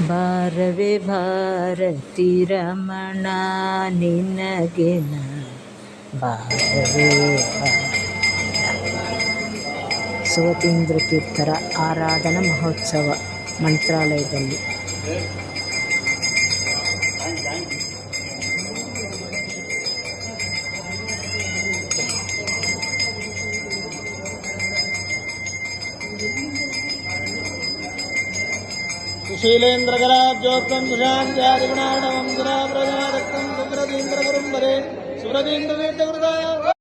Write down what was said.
ಭಾರವೇ ಭಾರತಿ ರಮಣ ನಿನಗೆ ನಾ ಭಾರವೇ ಸುವತೀಂದ್ರ ತೀರ್ಥರ ಆರಾಧನಾ ಮಹೋತ್ಸವ ಮಂತ್ರಾಲಯದಲ್ಲಿ. सुशीलेन्द्रकराब्जोक्तं सुशान्त्यादिगुणाणवं सुराप्रजारक्तं सुब्रतीन्द्रगुरुं वरे सुब्रतीन्द्रतीर्थकृताय